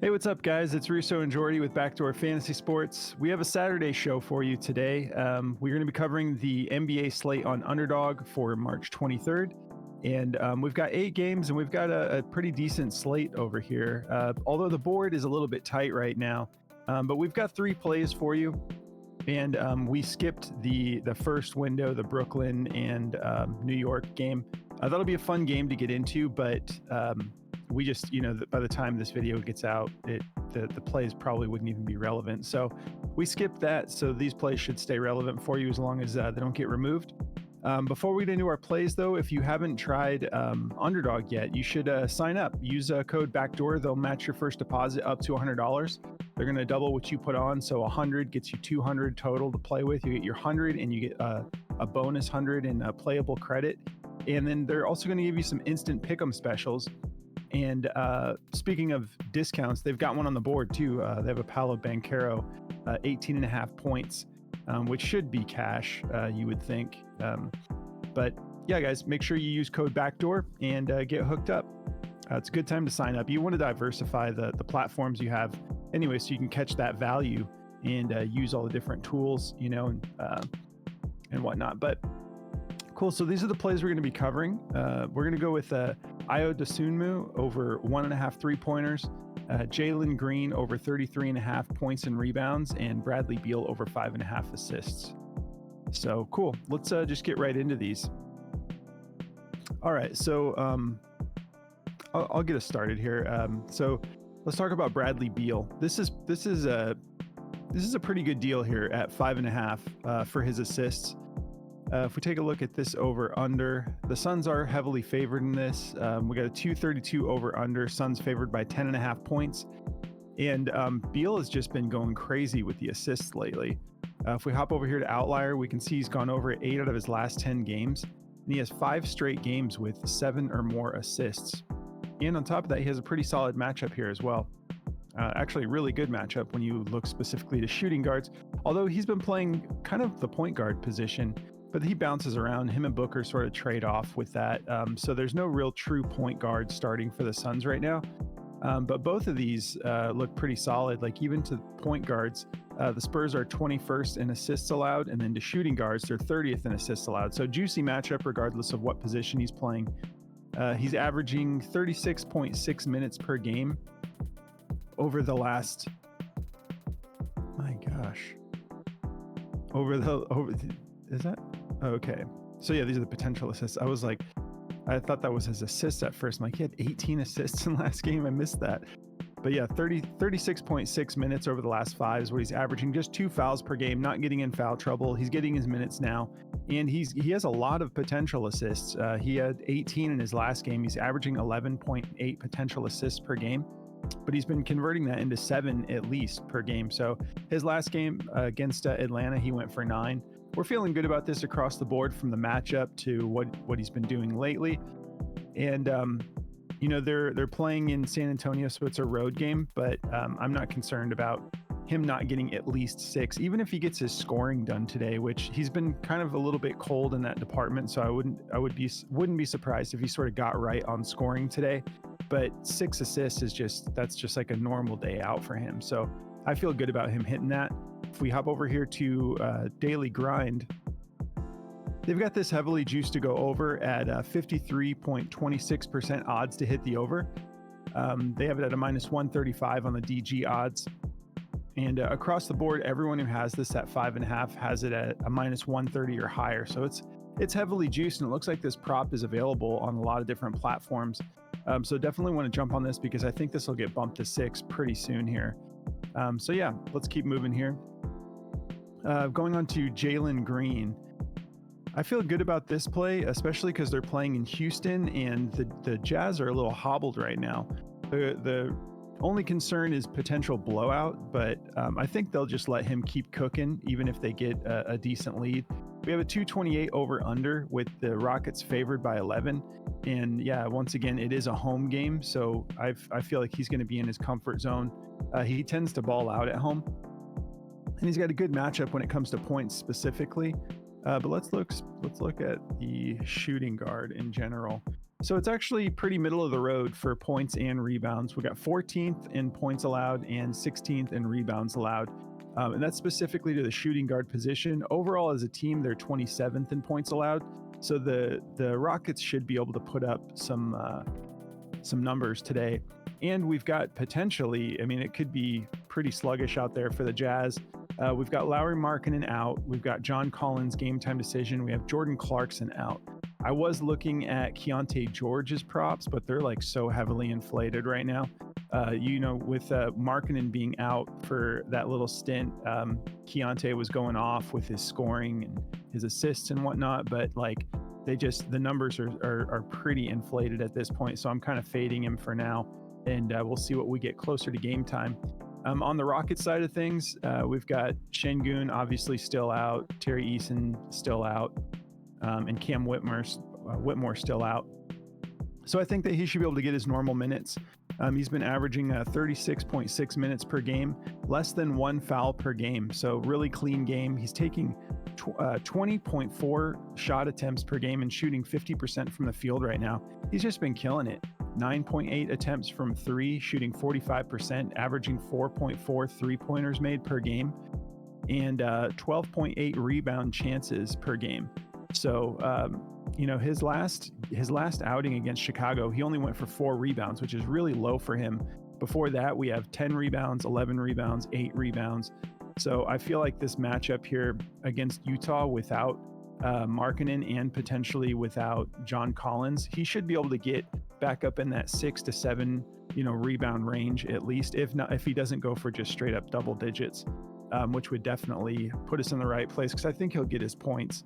Hey, what's up, guys? It's Russo and Jordy with Backdoor Fantasy Sports. We have a Saturday show for you today. We're going to be covering the NBA slate on Underdog for March 23rd. And we've got 8 games, and we've got a pretty decent slate over here. Although the board is a little bit tight right now. But we've got 3 plays for you. And we skipped the first window, the Brooklyn and New York game. That'll be a fun game to get into, but we just, by the time this video gets out, the plays probably wouldn't even be relevant. So we skipped that. So these plays should stay relevant for you as long as they don't get removed. Before we get into our plays, though, if you haven't tried Underdog yet, you should sign up. Use code BACKDOOR. They'll match your first deposit up to $100. They're going to double what you put on. So 100 gets you 200 total to play with. You get your 100 and you get a bonus 100 in playable credit. And then they're also going to give you some instant pick'em specials. And speaking of discounts, they've got one on the board too. They have a Paolo Banchero, 18.5 points, which should be cash, you would think. But yeah, guys, make sure you use code BACKDOOR and get hooked up. It's a good time to sign up. You want to diversify the platforms you have anyway, so you can catch that value and use all the different tools, and whatnot. But cool. So these are the plays we're going to be covering. We're going to go with Ayo Dosunmu over 1.5 3-pointers, Jalen Green over 33.5 points and rebounds, and Bradley Beal over 5.5 assists. So cool. Let's just get right into these. All right. So I'll get us started here. So let's talk about Bradley Beal. This is a pretty good deal here at 5.5 for his assists. If we take a look at this over under, the Suns are heavily favored in this. We got a 232 over under. Suns favored by 10.5 points. And Beal has just been going crazy with the assists lately. If we hop over here to Outlier, we can see he's gone over 8 out of his last 10 games. And he has 5 straight games with 7 or more assists. And on top of that, he has a pretty solid matchup here as well. Actually, a really good matchup when you look specifically to shooting guards. Although he's been playing kind of the point guard position, but he bounces around. Him and Booker sort of trade off with that. So there's no real true point guard starting for the Suns right now. But both of these look pretty solid. Like even to point guards, the Spurs are 21st in assists allowed, and then to shooting guards, they're 30th in assists allowed. So juicy matchup regardless of what position he's playing. He's averaging 36.6 minutes per game over the last, is that? Okay. So yeah, these are the potential assists. I thought that was his assists at first. I'm like, he had 18 assists in last game. I missed that. But yeah, 36.6 minutes over the last 5 is what he's averaging. Just 2 fouls per game, not getting in foul trouble. He's getting his minutes now. And he has a lot of potential assists. He had 18 in his last game. He's averaging 11.8 potential assists per game, but he's been converting that into 7 at least per game. So his last game against Atlanta, he went for 9. We're feeling good about this across the board from the matchup to what he's been doing lately. And, they're playing in San Antonio, so it's a road game, but I'm not concerned about him not getting at least 6, even if he gets his scoring done today, which he's been kind of a little bit cold in that department. So I wouldn't be surprised if he sort of got right on scoring today. But 6 assists that's just like a normal day out for him. So I feel good about him hitting that. If we hop over here to Daily Grind, they've got this heavily juiced to go over at 53.26% odds to hit the over. They have it at a minus 135 on the DG odds. And across the board, everyone who has this at 5.5 has it at a minus 130 or higher. So it's heavily juiced, and it looks like this prop is available on a lot of different platforms. So definitely want to jump on this because I think this will get bumped to 6 pretty soon here. So yeah, let's keep moving here. Going on to Jalen Green. I feel good about this play, especially because they're playing in Houston and the Jazz are a little hobbled right now. The only concern is potential blowout, but I think they'll just let him keep cooking even if they get a decent lead. We have a 228 over under with the Rockets favored by 11. And yeah, once again, it is a home game. So I feel like he's going to be in his comfort zone. He tends to ball out at home. And he's got a good matchup when it comes to points specifically. But let's look at the shooting guard in general. So it's actually pretty middle of the road for points and rebounds. We got 14th in points allowed and 16th in rebounds allowed. And that's specifically to the shooting guard position. Overall, as a team, they're 27th in points allowed. So the Rockets should be able to put up some numbers today. And we've got potentially, I mean, it could be pretty sluggish out there for the Jazz. We've got Lauri Markkanen out. We've got John Collins game time decision. We have Jordan Clarkson out. I was looking at Keontae George's props, but they're like so heavily inflated right now. With Markkanen being out for that little stint, Keontae was going off with his scoring and his assists and whatnot, but like the numbers are pretty inflated at this point. So I'm kind of fading him for now, and we'll see what we get closer to game time. On the Rockets side of things, we've got Şengün obviously still out, Terry Eason still out, and Cam Whitmore still out. So I think that he should be able to get his normal minutes. He's been averaging 36.6 minutes per game, less than 1 foul per game. So really clean game. He's taking 20.4 shot attempts per game and shooting 50% from the field right now. He's just been killing it. 9.8 attempts from 3, shooting 45%, averaging 4.4 3-pointers made per game, and 12.8 rebound chances per game. So, his last outing against Chicago, he only went for 4 rebounds, which is really low for him. Before that, we have 10 rebounds, 11 rebounds, 8 rebounds. So I feel like this matchup here against Utah without Markkanen and potentially without John Collins, he should be able to get back up in that 6 to 7, rebound range at least. If he doesn't go for just straight up double digits, which would definitely put us in the right place because I think he'll get his points.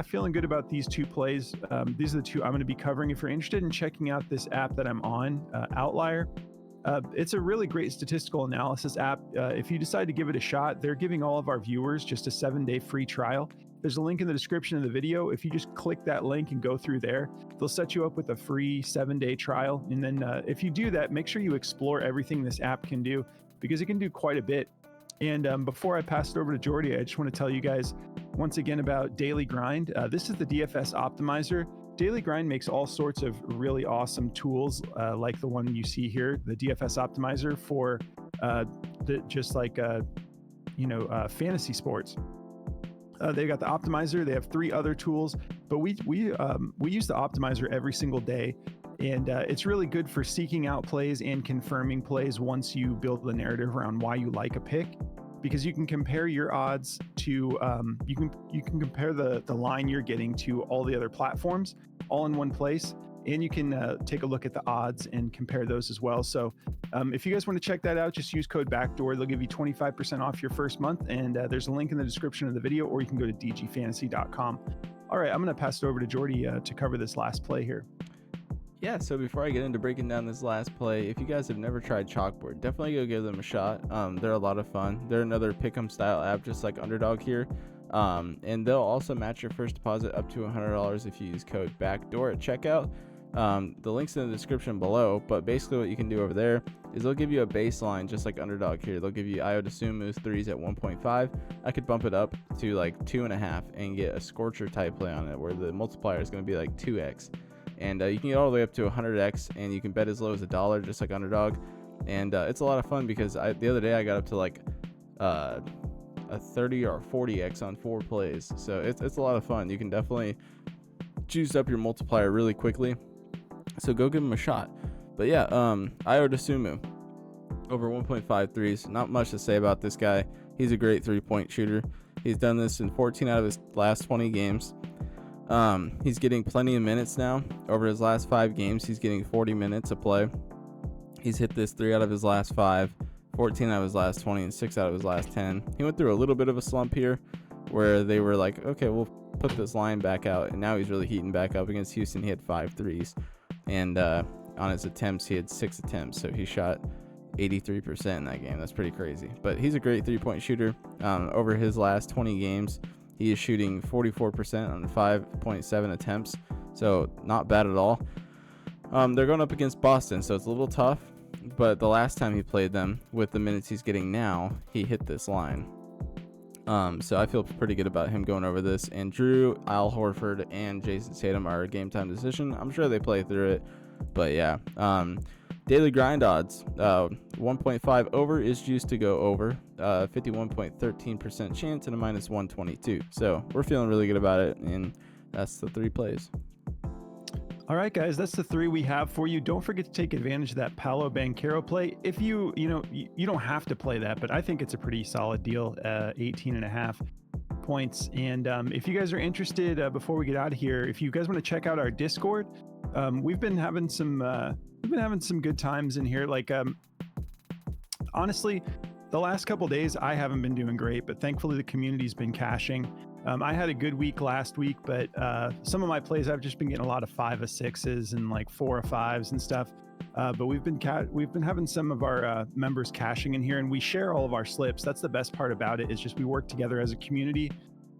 Feeling good about these 2 plays. These are the 2 I'm going to be covering. If you're interested in checking out this app that I'm on, Outlier, it's a really great statistical analysis app. If you decide to give it a shot, they're giving all of our viewers just a 7-day free trial. There's a link in the description of the video. If you just click that link and go through there, they'll set you up with a free 7-day trial. And then if you do that, make sure you explore everything this app can do because it can do quite a bit. And before I pass it over to Jordy, I just want to tell you guys once again about Daily Grind. This is the DFS optimizer. Daily Grind makes all sorts of really awesome tools like the one you see here, the DFS optimizer for fantasy sports. They've got the optimizer. They have 3 other tools, but we use the optimizer every single day. And it's really good for seeking out plays and confirming plays once you build the narrative around why you like a pick, because you can compare your odds to you can compare the line you're getting to all the other platforms all in one place, and you can take a look at the odds and compare those as well. So if you guys want to check that out, just use code BACKDOOR. They'll give you 25% off your first month, and there's a link in the description of the video, or you can go to dgfantasy.com. All right, I'm going to pass it over to Jordy to cover this last play here. Yeah, so before I get into breaking down this last play, if you guys have never tried Chalkboard, definitely go give them a shot. They're a lot of fun. They're another pick'em style app, just like Underdog here. And they'll also match your first deposit up to $100 if you use code BACKDOOR at checkout. The link's in the description below, but basically what you can do over there is they'll give you a baseline just like Underdog here. They'll give you Ayo Dosunmu's 3s at 1.5. I could bump it up to like 2.5 and get a Scorcher type play on it where the multiplier is going to be like 2x. And you can get all the way up to 100x, and you can bet as low as $1 just like Underdog. And it's a lot of fun because the other day I got up to like a 30 or 40x on 4 plays. So it's a lot of fun. You can definitely juice up your multiplier really quickly. So go give them a shot. But yeah, Ayo Dosunmu, over 1.5 threes. Not much to say about this guy. He's a great 3-point shooter. He's done this in 14 out of his last 20 games. He's getting plenty of minutes now. Over his last 5 games, he's getting 40 minutes of play. He's hit this 3 out of his last 5, 14 out of his last 20, and 6 out of his last 10. He went through a little bit of a slump here where they were like, okay, we'll put this line back out. And now he's really heating back up. Against Houston, he had 5 threes. And on his attempts, he had 6 attempts. So he shot 83% in that game. That's pretty crazy. But he's a great 3-point shooter. Over his last 20 games, he is shooting 44% on 5.7 attempts, so not bad at all. They're going up against Boston, so it's a little tough, but the last time he played them, with the minutes he's getting now, he hit this line. So I feel pretty good about him going over this. And Drew, Al Horford, and Jason Tatum are a game time decision. I'm sure they play through it, but yeah. Daily grind odds, 1.5 over is juiced to go over, 51.13% chance and a minus 122. So we're feeling really good about it, and that's the 3 plays. All right, guys, that's the 3 we have for you. Don't forget to take advantage of that Paolo Banchero play. If you don't have to play that, but I think it's a pretty solid deal, 18.5 points. And if you guys are interested, before we get out of here, if you guys want to check out our Discord, we've been having some good times in here. Like, honestly, the last couple days I haven't been doing great, but thankfully the community's been cashing. I had a good week last week, but some of my plays I've just been getting a lot of 5 of 6s and like 4 of 5s and stuff. But we've been having some of our members cashing in here, and we share all of our slips. That's the best part about it, is just we work together as a community.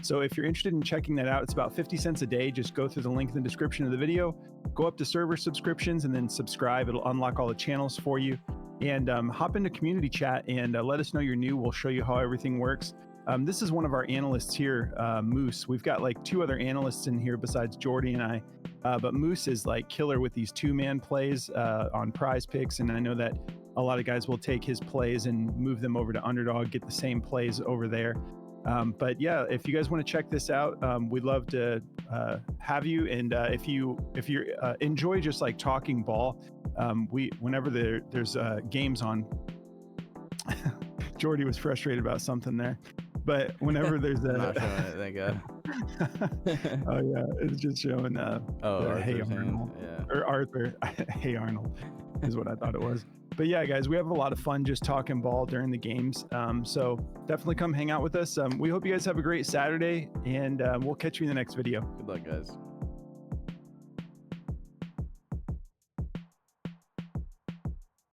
So if you're interested in checking that out, it's about 50 cents a day. Just go through the link in the description of the video, go up to server subscriptions, and then subscribe. It'll unlock all the channels for you. And hop into community chat and let us know you're new. We'll show you how everything works. This is one of our analysts here, Moose. We've got like 2 other analysts in here besides Jordy and I, but Moose is like killer with these 2-man plays on Prize Picks, and I know that a lot of guys will take his plays and move them over to Underdog, get the same plays over there. But yeah, if you guys want to check this out, we'd love to have you. And if you enjoy just like talking ball, whenever there's games on, Jordy was frustrated about something there. But whenever there's a not showing it, thank God. Oh yeah, it's just showing Hey Arnold, yeah. Or Arthur Hey Arnold is what I thought it was. But yeah, guys, we have a lot of fun just talking ball during the games. So definitely come hang out with us. We hope you guys have a great Saturday, and we'll catch you in the next video. Good luck, guys.